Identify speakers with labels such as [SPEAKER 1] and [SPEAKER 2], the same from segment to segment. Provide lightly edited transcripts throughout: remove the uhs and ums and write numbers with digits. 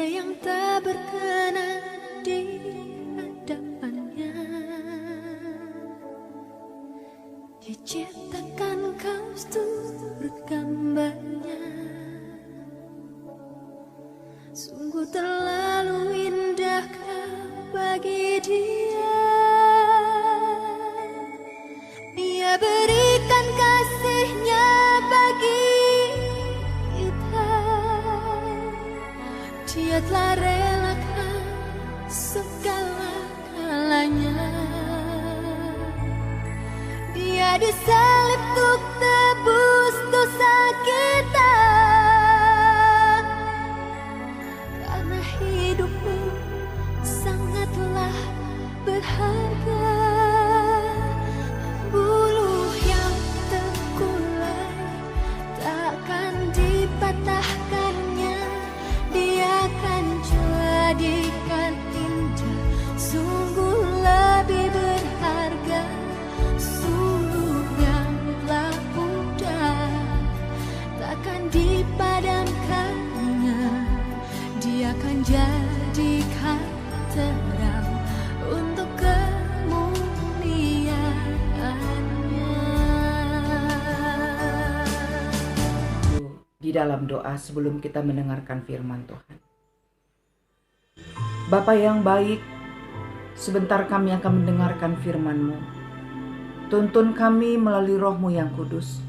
[SPEAKER 1] Tiada yang tak berkenan di hadapannya. Dia ciptakan kau seturut gambarnya. Sungguh terlalu indah kau bagi dia. Dia berikan kasihnya bagi kita. Dia telah relakan segala galanya. Dia disalib untuk tebus dosa kita. Karena hidupmu sangatlah berharga. Buluh yang terkulai takkan dipatahkannya. Dia akan jadikan indah, sungguh lebih berharga. Sungguh yang telah pudar takkan dipadamkannya. Dia akan jadikan terang untuk
[SPEAKER 2] di dalam doa sebelum kita mendengarkan firman Tuhan. Bapa yang baik, sebentar kami akan mendengarkan firman-Mu. Tuntun kami melalui Roh-Mu yang kudus,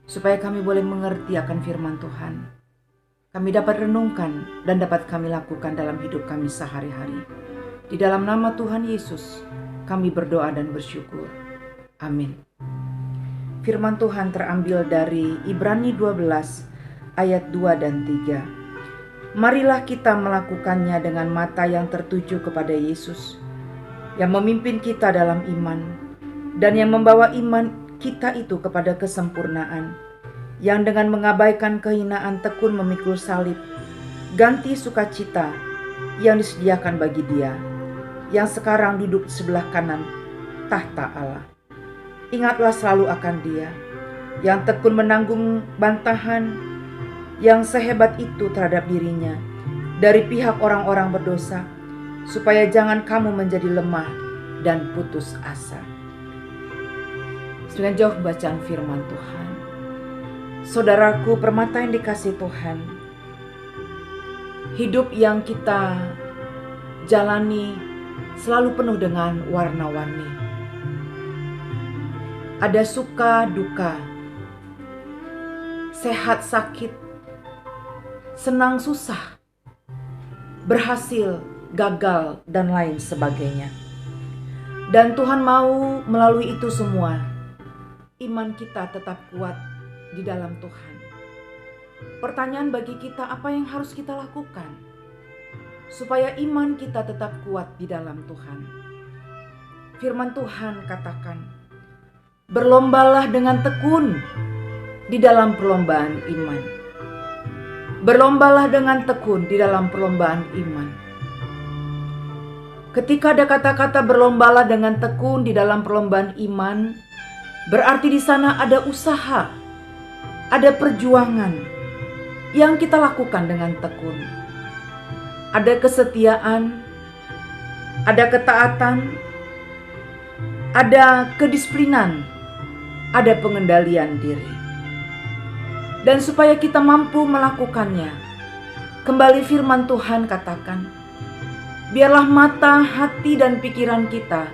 [SPEAKER 2] supaya kami boleh mengerti akan firman Tuhan. Kami dapat renungkan dan dapat kami lakukan dalam hidup kami sehari-hari. Di dalam nama Tuhan Yesus, kami berdoa dan bersyukur. Amin. Firman Tuhan terambil dari Ibrani 12 ayat 2 dan 3. Marilah kita melakukannya dengan mata yang tertuju kepada Yesus, yang memimpin kita dalam iman, dan yang membawa iman kita itu kepada kesempurnaan, yang dengan mengabaikan kehinaan tekun memikul salib, ganti sukacita yang disediakan bagi Dia, yang sekarang duduk di sebelah kanan tahta Allah. Ingatlah selalu akan Dia, yang tekun menanggung bantahan yang sehebat itu terhadap dirinya dari pihak orang-orang berdosa, supaya jangan kamu menjadi lemah dan putus asa. Dengan jauh bacaan firman Tuhan, saudaraku permata yang dikasihi Tuhan, hidup yang kita jalani selalu penuh dengan warna-warni. Ada suka duka, sehat sakit, senang susah, berhasil gagal, dan lain sebagainya. Dan Tuhan mau melalui itu semua, iman kita tetap kuat di dalam Tuhan. Pertanyaan bagi kita, apa yang harus kita lakukan supaya iman kita tetap kuat di dalam Tuhan? Firman Tuhan katakan, berlombalah dengan tekun di dalam perlombaan iman. Berlombalah dengan tekun di dalam perlombaan iman. Ketika ada kata-kata berlombalah dengan tekun di dalam perlombaan iman, berarti di sana ada usaha, ada perjuangan yang kita lakukan dengan tekun. Ada kesetiaan, ada ketaatan, ada kedisiplinan, ada pengendalian diri. Dan supaya kita mampu melakukannya, kembali firman Tuhan katakan, biarlah mata, hati, dan pikiran kita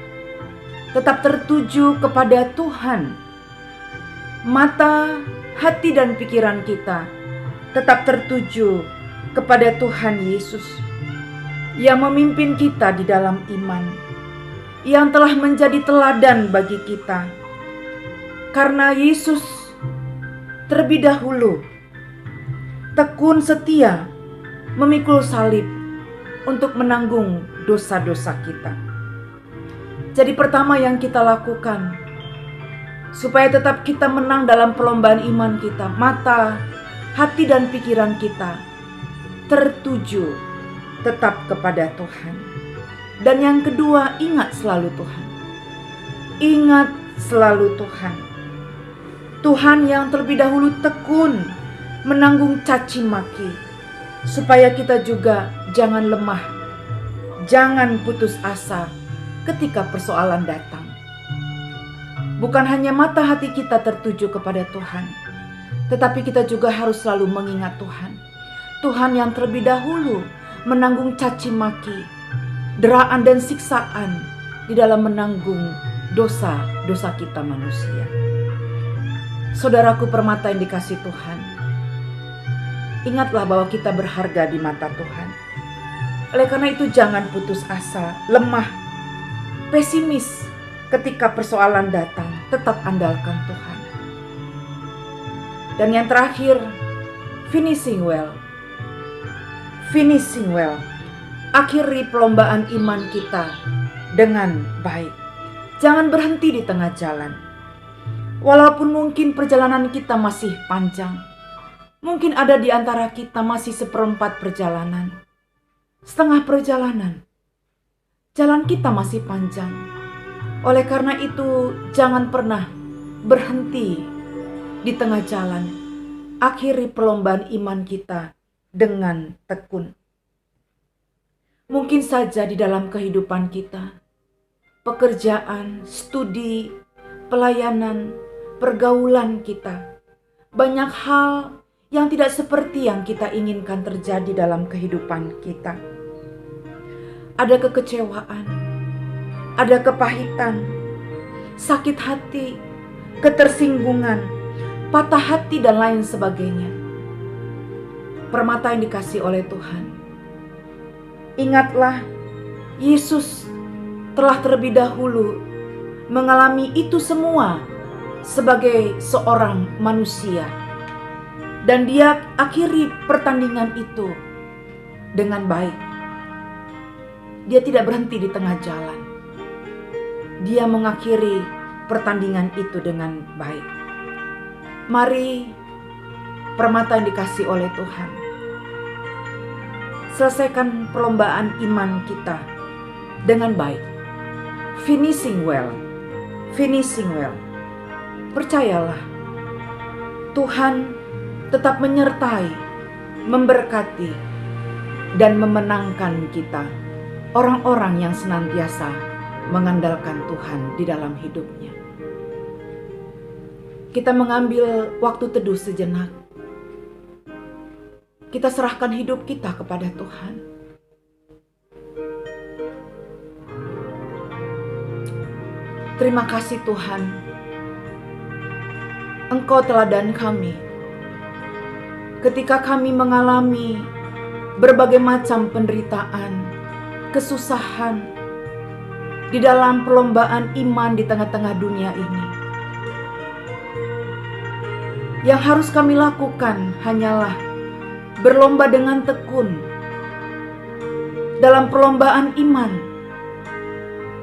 [SPEAKER 2] tetap tertuju kepada Tuhan. Mata, hati, dan pikiran kita tetap tertuju kepada Tuhan Yesus, yang memimpin kita di dalam iman, yang telah menjadi teladan bagi kita. Karena Yesus terlebih dahulu tekun setia memikul salib untuk menanggung dosa-dosa kita. Jadi pertama yang kita lakukan supaya tetap kita menang dalam perlombaan iman kita, mata, hati, dan pikiran kita tertuju tetap kepada Tuhan. Dan yang kedua, ingat selalu Tuhan. Ingat selalu Tuhan. Tuhan yang terlebih dahulu tekun menanggung caci maki, supaya kita juga jangan lemah, jangan putus asa ketika persoalan datang. Bukan hanya mata hati kita tertuju kepada Tuhan, tetapi kita juga harus selalu mengingat Tuhan. Tuhan yang terlebih dahulu menanggung caci maki, deraan dan siksaan di dalam menanggung dosa-dosa kita manusia. Saudaraku permata yang dikasih Tuhan, ingatlah bahwa kita berharga di mata Tuhan. Oleh karena itu jangan putus asa, lemah, pesimis ketika persoalan datang. Tetap andalkan Tuhan. Dan yang terakhir, finishing well. Finishing well. Akhiri perlombaan iman kita dengan baik. Jangan berhenti di tengah jalan. Walaupun mungkin perjalanan kita masih panjang. Mungkin ada di antara kita masih seperempat perjalanan, setengah perjalanan. Jalan kita masih panjang. Oleh karena itu, jangan pernah berhenti di tengah jalan. Akhiri perlombaan iman kita dengan tekun. Mungkin saja di dalam kehidupan kita, pekerjaan, studi, pelayanan, pergaulan kita, banyak hal yang tidak seperti yang kita inginkan terjadi dalam kehidupan kita. Ada kekecewaan, ada kepahitan, sakit hati, ketersinggungan, patah hati dan lain sebagainya. Permata yang dikasih oleh Tuhan, ingatlah Yesus telah terlebih dahulu mengalami itu semua sebagai seorang manusia. Dan dia akhiri pertandingan itu dengan baik. Dia tidak berhenti di tengah jalan. Dia mengakhiri pertandingan itu dengan baik. Mari permata yang dikasih oleh Tuhan, selesaikan perlombaan iman kita dengan baik. Finishing well. Finishing well. Percayalah, Tuhan tetap menyertai, memberkati, dan memenangkan kita, orang-orang yang senantiasa mengandalkan Tuhan di dalam hidupnya. Kita mengambil waktu teduh sejenak. Kita serahkan hidup kita kepada Tuhan. Terima kasih Tuhan, Engkau teladan kami ketika kami mengalami berbagai macam penderitaan, kesusahan di dalam perlombaan iman di tengah-tengah dunia ini. Yang harus kami lakukan hanyalah berlomba dengan tekun dalam perlombaan iman.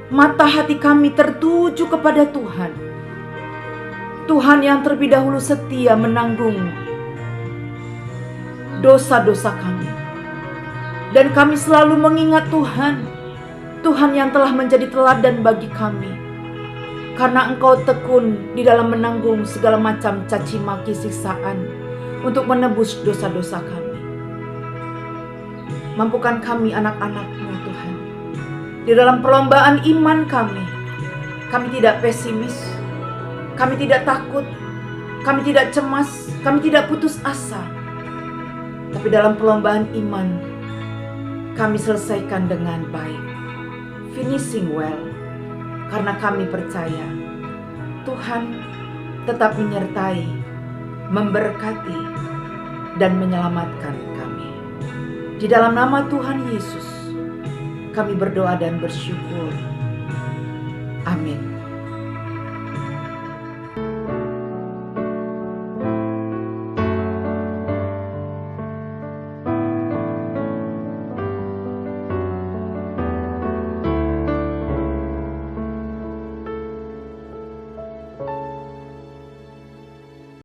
[SPEAKER 2] Mata hati kami tertuju kepada Tuhan. Tuhan yang terlebih dahulu setia menanggung dosa-dosa kami. Dan kami selalu mengingat Tuhan, Tuhan yang telah menjadi teladan bagi kami. Karena Engkau tekun di dalam menanggung segala macam caci maki siksaan untuk menebus dosa-dosa kami. Mampukan kami anak-anak-Mu Tuhan. Di dalam perlombaan iman kami tidak pesimis, kami tidak takut, kami tidak cemas, kami tidak putus asa. Tapi dalam perlombaan iman, kami selesaikan dengan baik. Finishing well. Karena kami percaya Tuhan tetap menyertai, memberkati, dan menyelamatkan kami. Di dalam nama Tuhan Yesus, kami berdoa dan bersyukur. Amin.